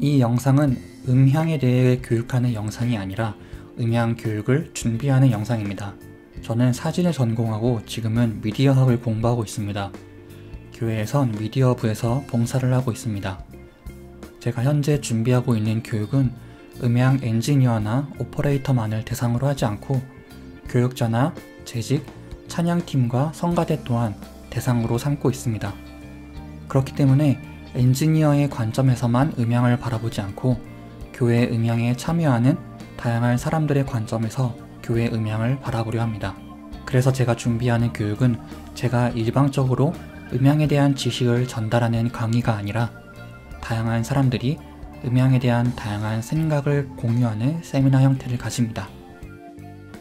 이 영상은 음향에 대해 교육하는 영상이 아니라 음향 교육을 준비하는 영상입니다. 저는 사진을 전공하고 지금은 미디어학을 공부하고 있습니다. 교회에선 미디어부에서 봉사를 하고 있습니다. 제가 현재 준비하고 있는 교육은 음향 엔지니어나 오퍼레이터만을 대상으로 하지 않고 교육자나 재직, 찬양팀과 성가대 또한 대상으로 삼고 있습니다. 그렇기 때문에 엔지니어의 관점에서만 음향을 바라보지 않고 교회 음향에 참여하는 다양한 사람들의 관점에서 교회 음향을 바라보려 합니다. 그래서 제가 준비하는 교육은 제가 일방적으로 음향에 대한 지식을 전달하는 강의가 아니라 다양한 사람들이 음향에 대한 다양한 생각을 공유하는 세미나 형태를 가집니다.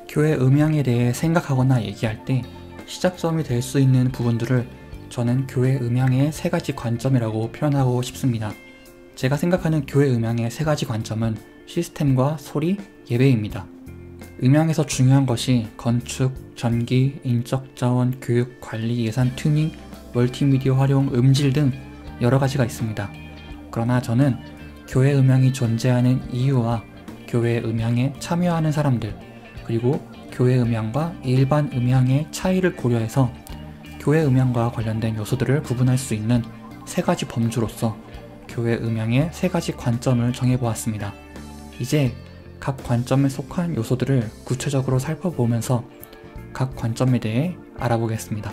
교회 음향에 대해 생각하거나 얘기할 때 시작점이 될 수 있는 부분들을 저는 교회 음향의 세 가지 관점이라고 표현하고 싶습니다. 제가 생각하는 교회 음향의 세 가지 관점은 시스템과 소리, 예배입니다. 음향에서 중요한 것이 건축, 전기, 인적 자원, 교육, 관리, 예산, 튜닝, 멀티미디어 활용, 음질 등 여러 가지가 있습니다. 그러나 저는 교회 음향이 존재하는 이유와 교회 음향에 참여하는 사람들, 그리고 교회 음향과 일반 음향의 차이를 고려해서 교회 음향과 관련된 요소들을 구분할 수 있는 세 가지 범주로서 교회 음향의 세 가지 관점을 정해보았습니다. 이제 각 관점에 속한 요소들을 구체적으로 살펴보면서 각 관점에 대해 알아보겠습니다.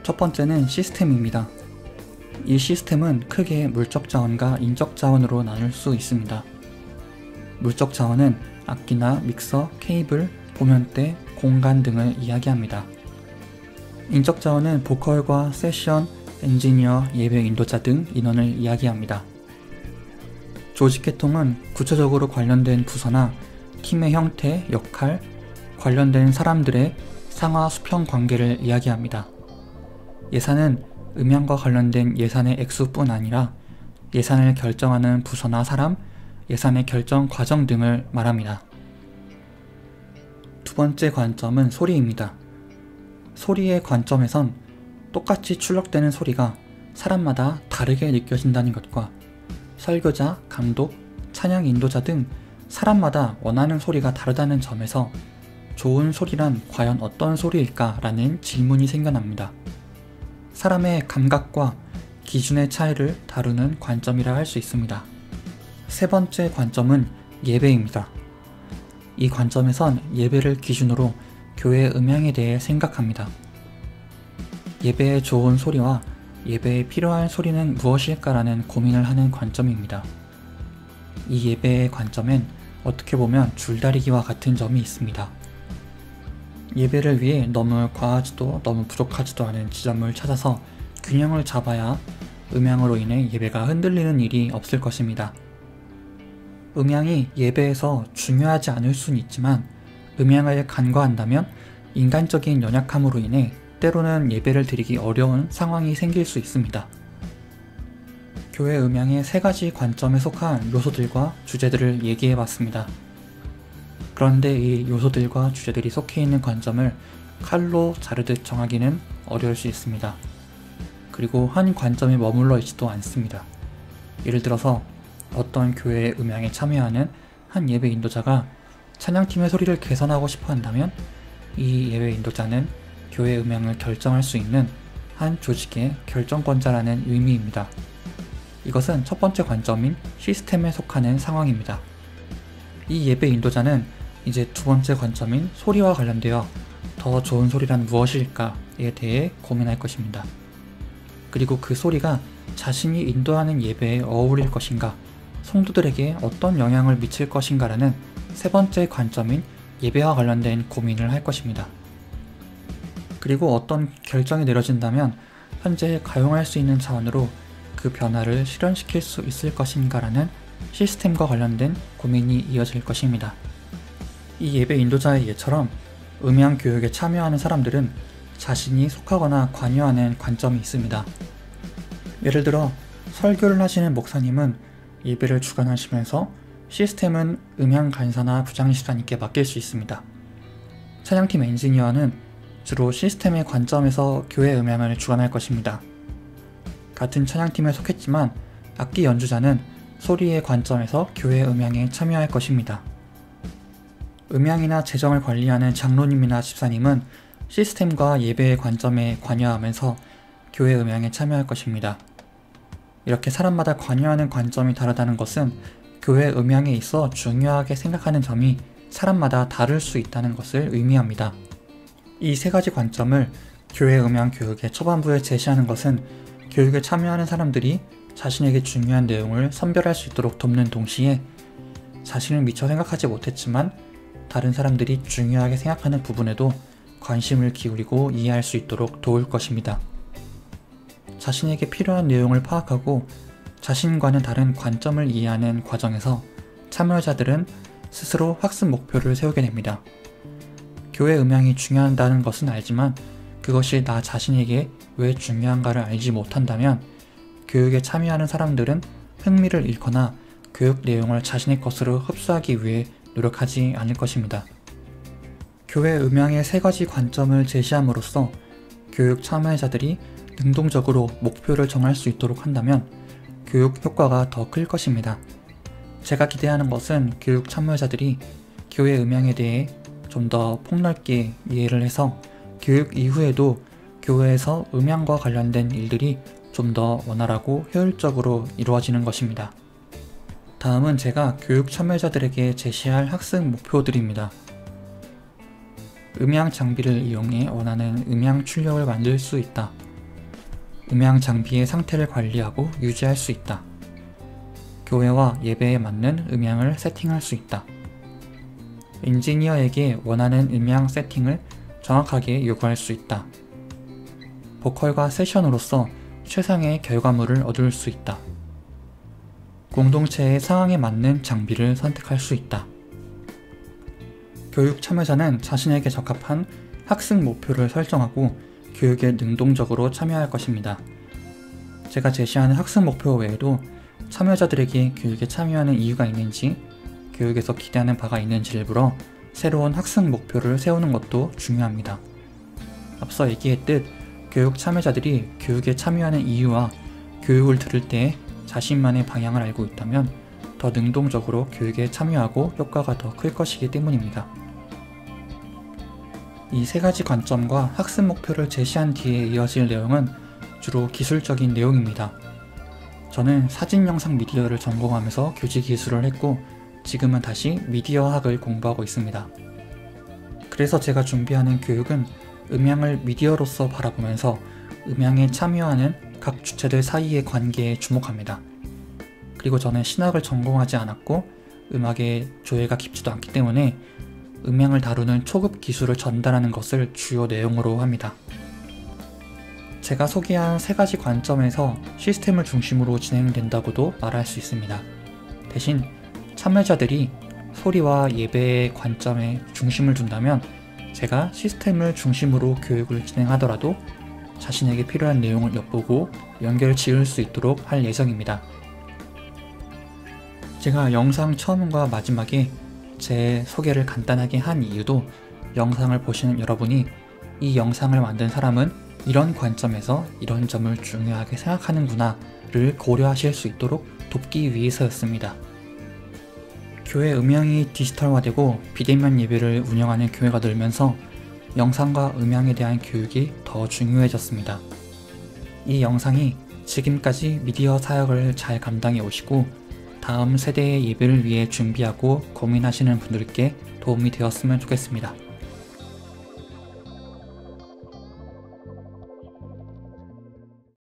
첫 번째는 시스템입니다. 이 시스템은 크게 물적 자원과 인적 자원으로 나눌 수 있습니다. 물적 자원은 악기나 믹서, 케이블, 보면대, 공간 등을 이야기합니다. 인적 자원은 보컬과 세션, 엔지니어, 예배 인도자 등 인원을 이야기합니다. 조직 계통은 구체적으로 관련된 부서나 팀의 형태, 역할, 관련된 사람들의 상하 수평 관계를 이야기합니다. 예산은 음향과 관련된 예산의 액수뿐 아니라 예산을 결정하는 부서나 사람, 예산의 결정 과정 등을 말합니다. 두 번째 관점은 소리입니다. 소리의 관점에선 똑같이 출력되는 소리가 사람마다 다르게 느껴진다는 것과 설교자, 감독, 찬양 인도자 등 사람마다 원하는 소리가 다르다는 점에서 좋은 소리란 과연 어떤 소리일까? 라는 질문이 생겨납니다. 사람의 감각과 기준의 차이를 다루는 관점이라 할 수 있습니다. 세 번째 관점은 예배입니다. 이 관점에선 예배를 기준으로 교회 음향에 대해 생각합니다. 예배에 좋은 소리와 예배에 필요한 소리는 무엇일까라는 고민을 하는 관점입니다. 이 예배의 관점엔 어떻게 보면 줄다리기와 같은 점이 있습니다. 예배를 위해 너무 과하지도 너무 부족하지도 않은 지점을 찾아서 균형을 잡아야 음향으로 인해 예배가 흔들리는 일이 없을 것입니다. 음향이 예배에서 중요하지 않을 수는 있지만 음향을 간과한다면 인간적인 연약함으로 인해 때로는 예배를 드리기 어려운 상황이 생길 수 있습니다. 교회 음향의 세 가지 관점에 속한 요소들과 주제들을 얘기해봤습니다. 그런데 이 요소들과 주제들이 속해 있는 관점을 칼로 자르듯 정하기는 어려울 수 있습니다. 그리고 한 관점에 머물러 있지도 않습니다. 예를 들어서 어떤 교회의 음향에 참여하는 한 예배 인도자가 찬양팀의 소리를 개선하고 싶어 한다면 이 예배 인도자는 교회 음향을 결정할 수 있는 한 조직의 결정권자라는 의미입니다. 이것은 첫 번째 관점인 시스템에 속하는 상황입니다. 이 예배 인도자는 이제 두 번째 관점인 소리와 관련되어 더 좋은 소리란 무엇일까에 대해 고민할 것입니다. 그리고 그 소리가 자신이 인도하는 예배에 어울릴 것인가, 성도들에게 어떤 영향을 미칠 것인가라는 세 번째 관점인 예배와 관련된 고민을 할 것입니다. 그리고 어떤 결정이 내려진다면 현재 가용할 수 있는 자원으로 그 변화를 실현시킬 수 있을 것인가라는 시스템과 관련된 고민이 이어질 것입니다. 이 예배 인도자의 예처럼 음향 교육에 참여하는 사람들은 자신이 속하거나 관여하는 관점이 있습니다. 예를 들어 설교를 하시는 목사님은 예배를 주관하시면서 시스템은 음향 간사나 부장시간님께 맡길 수 있습니다. 찬양팀 엔지니어는 주로 시스템의 관점에서 교회 음향을 주관할 것입니다. 같은 찬양팀에 속했지만 악기 연주자는 소리의 관점에서 교회 음향에 참여할 것입니다. 음향이나 재정을 관리하는 장로님이나 집사님은 시스템과 예배의 관점에 관여하면서 교회 음향에 참여할 것입니다. 이렇게 사람마다 관여하는 관점이 다르다는 것은 교회 음향에 있어 중요하게 생각하는 점이 사람마다 다를 수 있다는 것을 의미합니다. 이 세 가지 관점을 교회 음향 교육의 초반부에 제시하는 것은 교육에 참여하는 사람들이 자신에게 중요한 내용을 선별할 수 있도록 돕는 동시에 자신을 미처 생각하지 못했지만 다른 사람들이 중요하게 생각하는 부분에도 관심을 기울이고 이해할 수 있도록 도울 것입니다. 자신에게 필요한 내용을 파악하고 자신과는 다른 관점을 이해하는 과정에서 참여자들은 스스로 학습 목표를 세우게 됩니다. 교회 음향이 중요하다는 것은 알지만 그것이 나 자신에게 왜 중요한가를 알지 못한다면 교육에 참여하는 사람들은 흥미를 잃거나 교육 내용을 자신의 것으로 흡수하기 위해 노력하지 않을 것입니다. 교회 음향의 세 가지 관점을 제시함으로써 교육 참여자들이 능동적으로 목표를 정할 수 있도록 한다면 교육 효과가 더 클 것입니다. 제가 기대하는 것은 교육 참여자들이 교회 음향에 대해 좀 더 폭넓게 이해를 해서 교육 이후에도 교회에서 음향과 관련된 일들이 좀 더 원활하고 효율적으로 이루어지는 것입니다. 다음은 제가 교육 참여자들에게 제시할 학습 목표들입니다. 음향 장비를 이용해 원하는 음향 출력을 만들 수 있다. 음향 장비의 상태를 관리하고 유지할 수 있다. 교회와 예배에 맞는 음향을 세팅할 수 있다. 엔지니어에게 원하는 음향 세팅을 정확하게 요구할 수 있다. 보컬과 세션으로서 최상의 결과물을 얻을 수 있다. 공동체의 상황에 맞는 장비를 선택할 수 있다. 교육 참여자는 자신에게 적합한 학습 목표를 설정하고 교육에 능동적으로 참여할 것입니다. 제가 제시하는 학습 목표 외에도 참여자들에게 교육에 참여하는 이유가 있는지, 교육에서 기대하는 바가 있는지를 물어 새로운 학습 목표를 세우는 것도 중요합니다. 앞서 얘기했듯 교육 참여자들이 교육에 참여하는 이유와 교육을 들을 때 자신만의 방향을 알고 있다면 더 능동적으로 교육에 참여하고 효과가 더 클 것이기 때문입니다. 이 세 가지 관점과 학습 목표를 제시한 뒤에 이어질 내용은 주로 기술적인 내용입니다. 저는 사진 영상 미디어를 전공하면서 교직 기술을 했고 지금은 다시 미디어학을 공부하고 있습니다. 그래서 제가 준비하는 교육은 음향을 미디어로서 바라보면서 음향에 참여하는 각 주체들 사이의 관계에 주목합니다. 그리고 저는 신학을 전공하지 않았고 음악에 조예가 깊지도 않기 때문에 음향을 다루는 초급 기술을 전달하는 것을 주요 내용으로 합니다. 제가 소개한 세 가지 관점에서 시스템을 중심으로 진행된다고도 말할 수 있습니다. 대신 참여자들이 소리와 예배의 관점에 중심을 둔다면 제가 시스템을 중심으로 교육을 진행하더라도 자신에게 필요한 내용을 엿보고 연결 지을 수 있도록 할 예정입니다. 제가 영상 처음과 마지막에 제 소개를 간단하게 한 이유도 영상을 보시는 여러분이 이 영상을 만든 사람은 이런 관점에서 이런 점을 중요하게 생각하는구나를 고려하실 수 있도록 돕기 위해서였습니다. 교회 음향이 디지털화되고 비대면 예배를 운영하는 교회가 늘면서 영상과 음향에 대한 교육이 더 중요해졌습니다. 이 영상이 지금까지 미디어 사역을 잘 감당해 오시고 다음 세대의 예배를 위해 준비하고 고민하시는 분들께 도움이 되었으면 좋겠습니다.